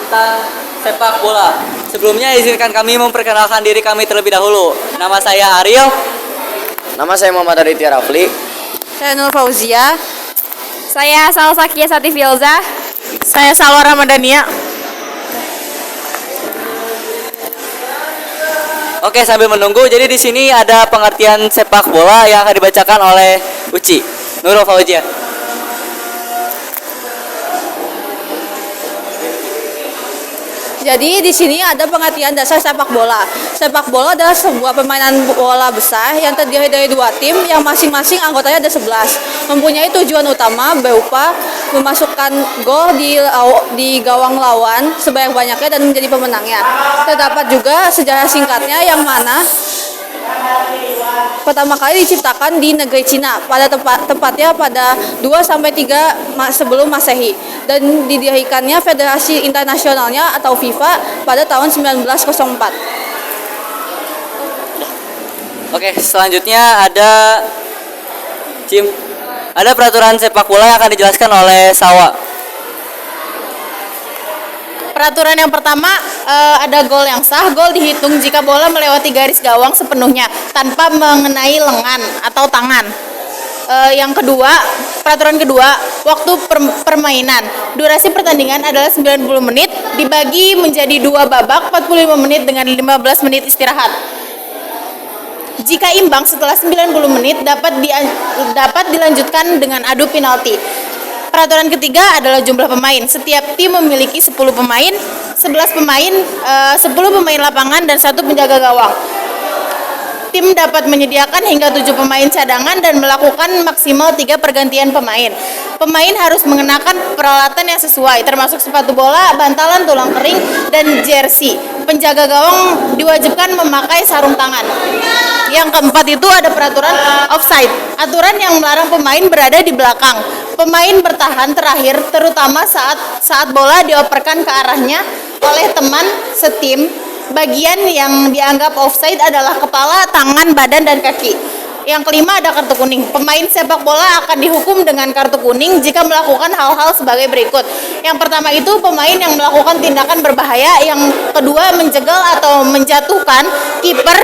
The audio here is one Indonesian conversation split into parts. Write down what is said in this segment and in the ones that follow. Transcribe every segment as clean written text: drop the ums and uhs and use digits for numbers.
tentang sepak bola. Sebelumnya izinkan kami memperkenalkan diri kami terlebih dahulu. Nama saya Ariel. Nama saya Muhammad Aditya Rafli. Saya Nur Fauzia. Saya Salsakia Satifilza. Saya Salwa Ramadhania. Oke, sambil menunggu, jadi di sini ada pengertian sepak bola yang akan dibacakan oleh Uci Nurul Fauzia. Jadi di sini ada pengertian dasar sepak bola. Sepak bola adalah sebuah permainan bola besar yang terdiri dari dua tim yang masing-masing anggotanya ada 11. Mempunyai tujuan utama berupa memasukkan gol di gawang lawan sebanyak-banyaknya dan menjadi pemenangnya. Terdapat juga sejarah singkatnya yang mana pertama kali diciptakan di negeri Cina tepatnya pada 2 sampai 3 sebelum Masehi dan didirikannya Federasi Internasionalnya atau FIFA pada tahun 1904. Oke, selanjutnya ada peraturan sepak bola yang akan dijelaskan oleh Sawa. Peraturan yang pertama, ada gol yang sah. Gol dihitung jika bola melewati garis gawang sepenuhnya tanpa mengenai lengan atau tangan. Yang kedua, peraturan kedua, waktu permainan. Durasi pertandingan adalah 90 menit dibagi menjadi 2 babak 45 menit dengan 15 menit istirahat. Jika imbang setelah 90 menit dapat dilanjutkan dengan adu penalti. Peraturan ketiga adalah jumlah pemain. Setiap tim memiliki 10 pemain, 11 pemain, 10 pemain lapangan dan 1 penjaga gawang. Tim dapat menyediakan hingga 7 pemain cadangan dan melakukan maksimal 3 pergantian pemain. Pemain harus mengenakan peralatan yang sesuai, termasuk sepatu bola, bantalan tulang kering, dan jersey. Penjaga gawang diwajibkan memakai sarung tangan. Yang keempat itu ada peraturan offside, aturan yang melarang pemain berada di belakang. Pemain bertahan terakhir, terutama saat bola dioperkan ke arahnya oleh teman setim. Bagian yang dianggap offside adalah kepala, tangan, badan, dan kaki. Yang kelima ada kartu kuning. Pemain sepak bola akan dihukum dengan kartu kuning jika melakukan hal-hal sebagai berikut. Yang pertama itu pemain yang melakukan tindakan berbahaya. Yang kedua menjegal atau menjatuhkan kiper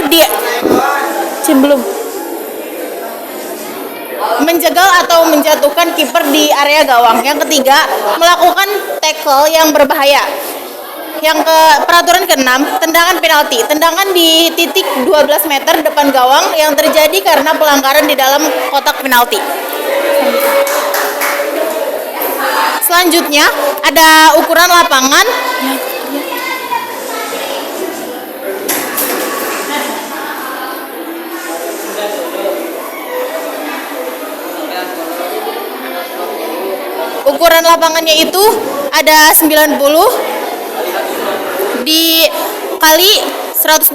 menjegal atau menjatuhkan kiper di area gawang. Yang ketiga melakukan tackle yang berbahaya. Peraturan ke-6, tendangan penalti. Tendangan di titik 12 meter depan gawang yang terjadi karena pelanggaran di dalam kotak penalti. Selanjutnya ada ukuran lapangan. Ukuran lapangannya itu ada 90 dikali 120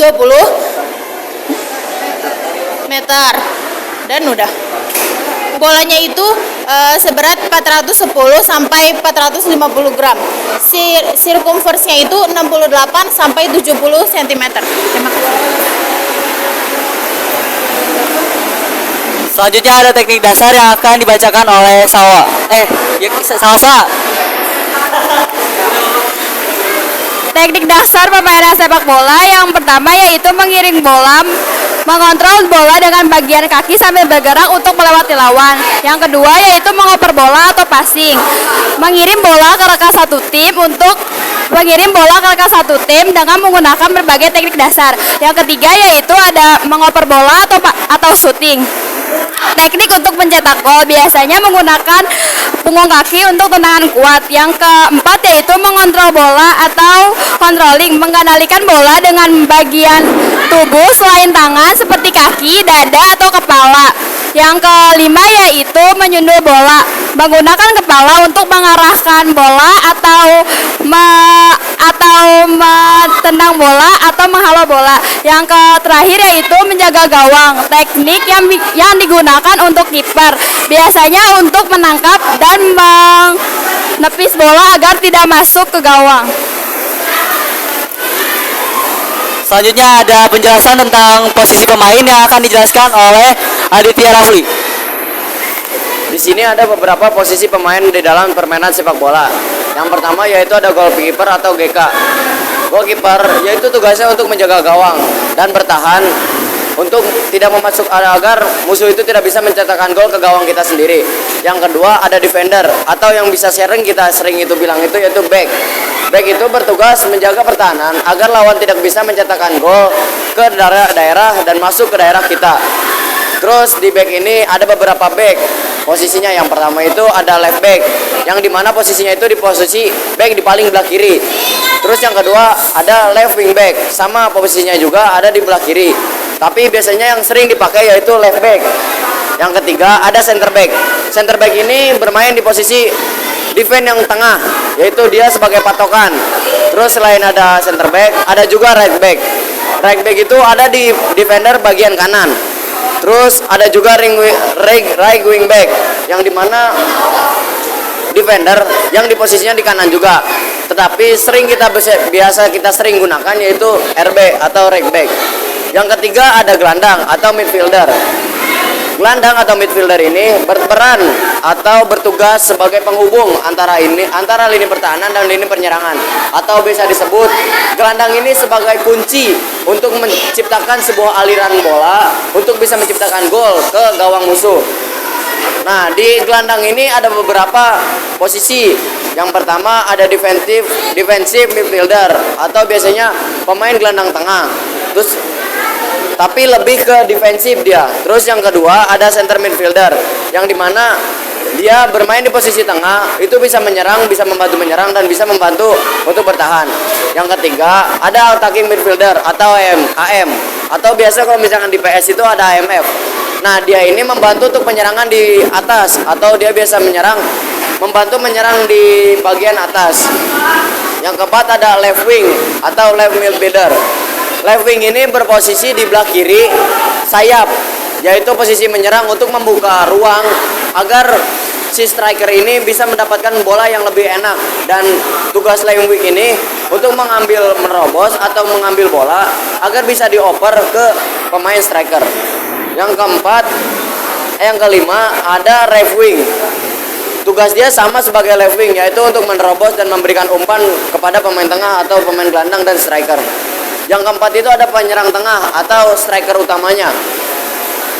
meter dan udah. Bolanya itu seberat 410 sampai 450 gram. Sirkumfersnya itu 68 sampai 70 cm. Terima kasih. Selanjutnya ada teknik dasar yang akan dibacakan oleh Salsa. Teknik dasar permainan sepak bola yang pertama yaitu mengiring bola, mengontrol bola dengan bagian kaki sambil bergerak untuk melewati lawan. Yang kedua yaitu mengoper bola atau passing, mengirim bola ke rekan satu tim dengan menggunakan berbagai teknik dasar. Yang ketiga yaitu ada mengoper bola atau shooting. Teknik untuk mencetak gol biasanya menggunakan punggung kaki untuk tendangan kuat. Yang keempat yaitu mengontrol bola atau controlling, mengendalikan bola dengan bagian tubuh selain tangan seperti kaki, dada, atau kepala. Yang kelima yaitu menyundul bola, menggunakan kepala untuk mengarahkan bola atau tendang bola atau menghalau bola. Yang terakhir yaitu menjaga gawang. Teknik yang digunakan untuk kiper biasanya untuk menangkap dan menepis bola agar tidak masuk ke gawang. Selanjutnya ada penjelasan tentang posisi pemain yang akan dijelaskan oleh Aditya Rafli. Di sini ada beberapa posisi pemain di dalam permainan sepak bola. Yang pertama yaitu ada goalkeeper atau GK. Goalkeeper yaitu tugasnya untuk menjaga gawang dan bertahan untuk tidak memasuk agar musuh itu tidak bisa mencetakkan gol ke gawang kita sendiri. Yang kedua ada defender atau yang bisa kita sering itu bilang itu yaitu back. Back itu bertugas menjaga pertahanan agar lawan tidak bisa mencetakkan gol ke daerah dan masuk ke daerah kita. Terus di back ini ada beberapa back. Posisinya yang pertama itu ada left back, yang dimana posisinya itu di posisi back di paling belah kiri. Terus yang kedua ada left wing back, sama posisinya juga ada di belah kiri. Tapi biasanya yang sering dipakai yaitu left back. Yang ketiga ada center back. Center back ini bermain di posisi defense yang tengah, yaitu dia sebagai patokan. Terus selain ada center back, ada juga right back. Right back itu ada di defender bagian kanan. Terus ada juga right wing back, yang dimana defender yang di posisinya di kanan juga. Tetapi biasa kita sering gunakan yaitu RB atau right back. Yang ketiga ada gelandang atau midfielder. Gelandang atau midfielder ini berperan atau bertugas sebagai penghubung antara lini pertahanan dan lini penyerangan, atau bisa disebut gelandang ini sebagai kunci untuk menciptakan sebuah aliran bola untuk bisa menciptakan gol ke gawang musuh. Nah, di gelandang ini ada beberapa posisi. Yang pertama ada defensive midfielder atau biasanya pemain gelandang tengah. Tapi lebih ke defensif dia. Terus yang kedua ada center midfielder, yang dimana dia bermain di posisi tengah, itu bisa menyerang, bisa membantu menyerang, dan bisa membantu untuk bertahan. Yang ketiga ada attacking midfielder atau AM, atau biasa kalau misalkan di PS itu ada AMF. Nah, dia ini membantu untuk penyerangan di atas, atau dia biasa membantu menyerang di bagian atas. Yang keempat ada left wing atau left midfielder. Left wing ini berposisi di belah kiri sayap, yaitu posisi menyerang untuk membuka ruang agar si striker ini bisa mendapatkan bola yang lebih enak. Dan tugas left wing ini untuk menerobos atau mengambil bola agar bisa dioper ke pemain striker. Yang kelima ada right wing. Tugas dia sama sebagai left wing, yaitu untuk menerobos dan memberikan umpan kepada pemain tengah atau pemain gelandang dan striker. Yang keempat itu ada penyerang tengah atau striker utamanya.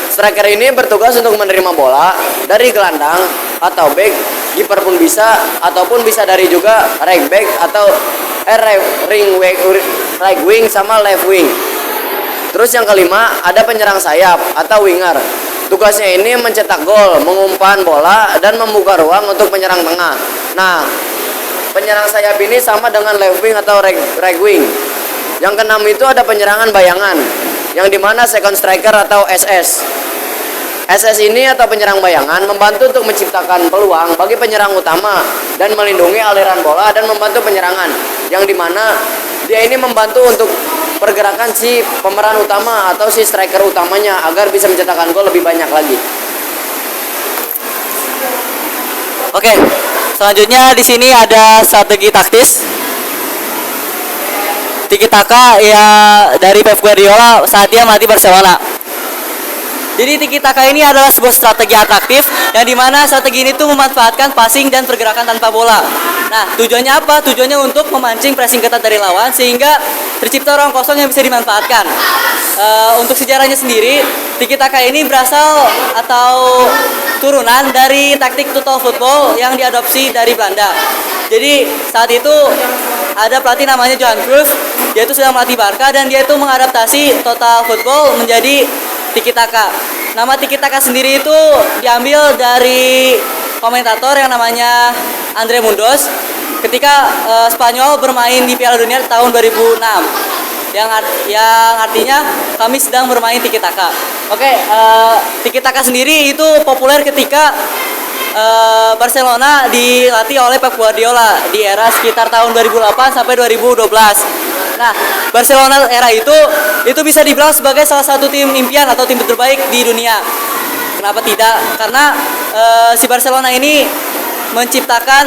Striker ini bertugas untuk menerima bola dari gelandang atau back, kiper pun bisa, ataupun bisa dari juga right back atau right wing sama left wing. Terus yang kelima ada penyerang sayap atau winger. Tugasnya ini mencetak gol, mengumpan bola, dan membuka ruang untuk penyerang tengah. Nah, penyerang sayap ini sama dengan left wing atau right wing. Yang keenam itu ada penyerangan bayangan, yang dimana second striker atau SS. SS ini atau penyerang bayangan membantu untuk menciptakan peluang bagi penyerang utama dan melindungi aliran bola dan membantu penyerangan, yang dimana dia ini membantu untuk pergerakan si pemeran utama atau si striker utamanya agar bisa mencetakkan gol lebih banyak lagi. Oke, selanjutnya di sini ada strategi taktis. Tiki Taka ya dari Pep Guardiola saat dia melatih Barcelona. Jadi Tiki Taka ini adalah sebuah strategi atraktif yang dimana strategi ini tuh memanfaatkan passing dan pergerakan tanpa bola. Nah, tujuannya apa? Tujuannya untuk memancing pressing ketat dari lawan sehingga tercipta ruang kosong yang bisa dimanfaatkan. Untuk sejarahnya sendiri, Tiki Taka ini berasal atau turunan dari taktik total football yang diadopsi dari Belanda. Jadi saat itu ada pelatih namanya Johan Cruyff, dia itu sedang melatih Barca dan dia itu mengadaptasi total football menjadi Tiki Taka. Nama Tiki Taka sendiri itu diambil dari komentator yang namanya Andre Mundos ketika Spanyol bermain di Piala Dunia tahun 2006. Yang artinya kami sedang bermain Tiki Taka. Oke, Tiki Taka sendiri itu populer ketika Barcelona dilatih oleh Pep Guardiola di era sekitar tahun 2008 sampai 2012. Nah, Barcelona era itu bisa dibilang sebagai salah satu tim impian atau tim terbaik di dunia. Kenapa tidak? Karena si Barcelona ini menciptakan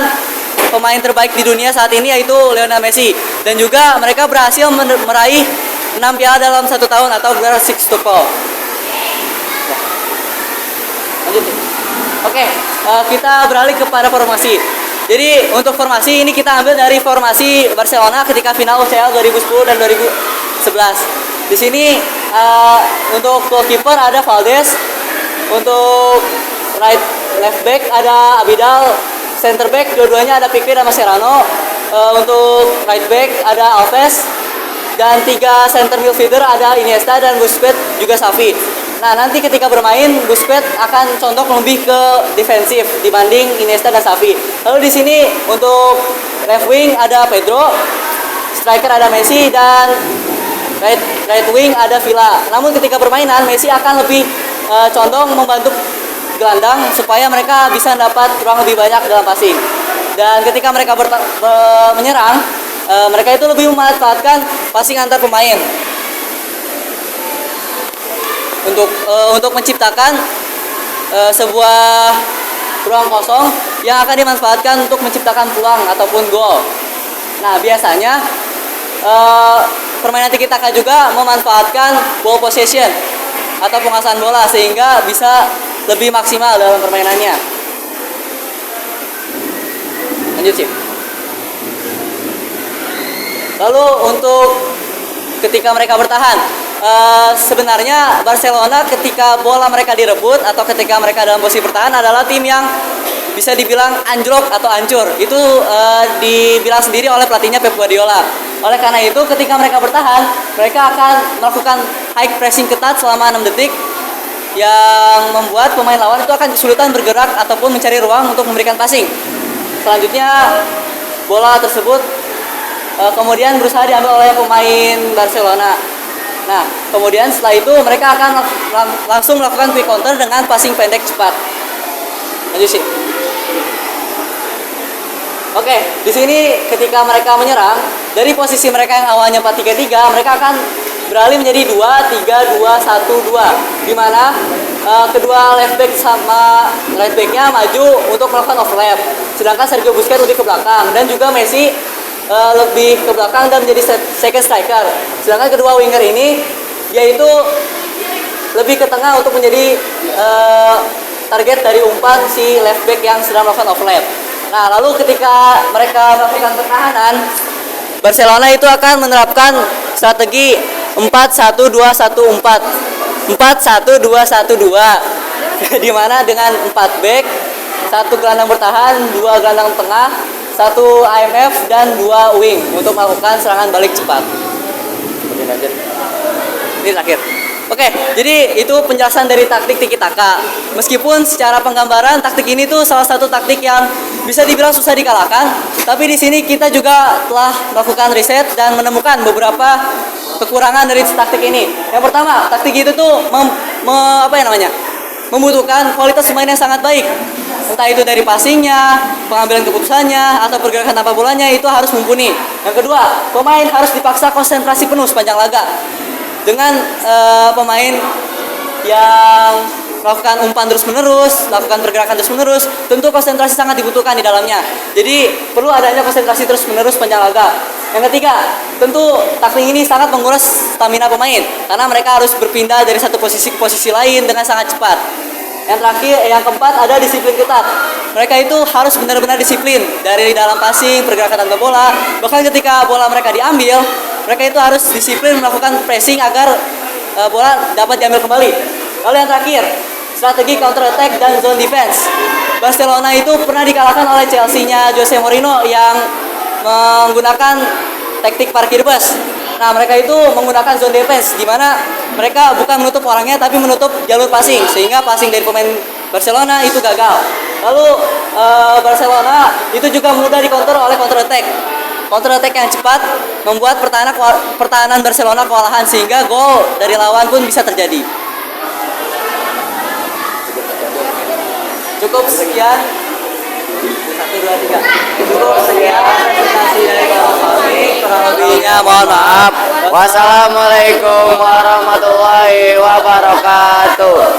pemain terbaik di dunia saat ini yaitu Lionel Messi, dan juga mereka berhasil meraih 6 piala dalam 1 tahun atau gelar sextuple. Lanjut. Oke, kita beralih kepada formasi. Jadi untuk formasi ini kita ambil dari formasi Barcelona ketika final UCL 2010 dan 2011. Di sini untuk goalkeeper ada Valdes, untuk left back ada Abidal, center back dua-duanya ada Pique dan Mascherano, untuk right back ada Alves, dan 3 center midfielder ada Iniesta dan Busquets juga Xavi. Nah, nanti ketika bermain Busquets akan condong lebih ke defensif dibanding Iniesta dan Xavi. Lalu di sini untuk left wing ada Pedro, striker ada Messi, dan right wing ada Villa. Namun ketika permainan Messi akan lebih condong membantu gelandang supaya mereka bisa dapat ruang lebih banyak dalam passing. Dan ketika mereka menyerang, mereka itu lebih memanfaatkan passing antar pemain untuk menciptakan sebuah ruang kosong yang akan dimanfaatkan untuk menciptakan peluang ataupun gol. Nah, biasanya permainan tiki taka juga memanfaatkan ball possession atau penguasaan bola sehingga bisa lebih maksimal dalam permainannya. Lanjut sih. Lalu untuk ketika mereka bertahan, sebenarnya Barcelona ketika bola mereka direbut atau ketika mereka dalam posisi bertahan adalah tim yang bisa dibilang anjlok atau hancur. Itu dibilang sendiri oleh pelatihnya Pep Guardiola. Oleh karena itu ketika mereka bertahan, mereka akan melakukan high pressing ketat selama 6 detik yang membuat pemain lawan itu akan kesulitan bergerak ataupun mencari ruang untuk memberikan passing. Selanjutnya bola tersebut kemudian berusaha diambil oleh pemain Barcelona. Nah, kemudian setelah itu mereka akan langsung melakukan quick counter dengan passing pendek cepat. Lanjut sih. Oke, di sini ketika mereka menyerang dari posisi mereka yang awalnya 4-3-3, mereka akan beralih menjadi 2-3-2-1-2, di mana kedua left back sama right backnya maju untuk melakukan overlap, sedangkan Sergio Busquets lebih ke belakang dan juga Messi lebih ke belakang dan menjadi second striker. Sedangkan kedua winger ini yaitu lebih ke tengah untuk menjadi target dari umpan si left back yang sedang melakukan overlap. Nah, lalu ketika mereka melakukan pertahanan, Barcelona itu akan menerapkan strategi 4-1-2-1-4. 4-1-2-1-2 di mana dengan 4 back, 1 gelandang bertahan, 2 gelandang tengah, 1 IMF dan 2 wing untuk melakukan serangan balik cepat. Ini terakhir. Oke, jadi itu penjelasan dari taktik tiki taka. Meskipun secara penggambaran taktik ini tuh salah satu taktik yang bisa dibilang susah dikalahkan, tapi di sini kita juga telah melakukan riset dan menemukan beberapa kekurangan dari taktik ini. Yang pertama, taktik itu tuh membutuhkan kualitas pemain yang sangat baik. Entah itu dari passingnya, pengambilan keputusannya, atau pergerakan tanpa bolanya itu harus mumpuni. Yang kedua, pemain harus dipaksa konsentrasi penuh sepanjang laga. Dengan pemain yang melakukan umpan terus-menerus, melakukan pergerakan terus-menerus, tentu konsentrasi sangat dibutuhkan di dalamnya. Jadi perlu adanya konsentrasi terus-menerus sepanjang laga. Yang ketiga, tentu taktik ini sangat menguras stamina pemain karena mereka harus berpindah dari satu posisi ke posisi lain dengan sangat cepat. Yang terakhir, yang keempat ada disiplin ketat. Mereka itu harus benar-benar disiplin dari dalam passing, pergerakan tanpa bola. Bahkan ketika bola mereka diambil, mereka itu harus disiplin melakukan pressing agar bola dapat diambil kembali. Lalu yang terakhir, strategi counter attack dan zone defense. Barcelona itu pernah dikalahkan oleh Chelsea-nya Jose Mourinho yang menggunakan taktik parkir bus. Nah, mereka itu menggunakan zone defense di mana mereka bukan menutup orangnya tapi menutup jalur passing sehingga passing dari pemain Barcelona itu gagal. Lalu Barcelona itu juga mudah dikonter oleh counter attack. Counter attack yang cepat membuat pertahanan Barcelona kewalahan sehingga gol dari lawan pun bisa terjadi. Cukup sekian. 1, 2, 3. Cukup sekian presentasi dari kelompok kami. Kurang lebihnya mohon maaf. Wassalamualaikum warahmatullahi wabarakatuh.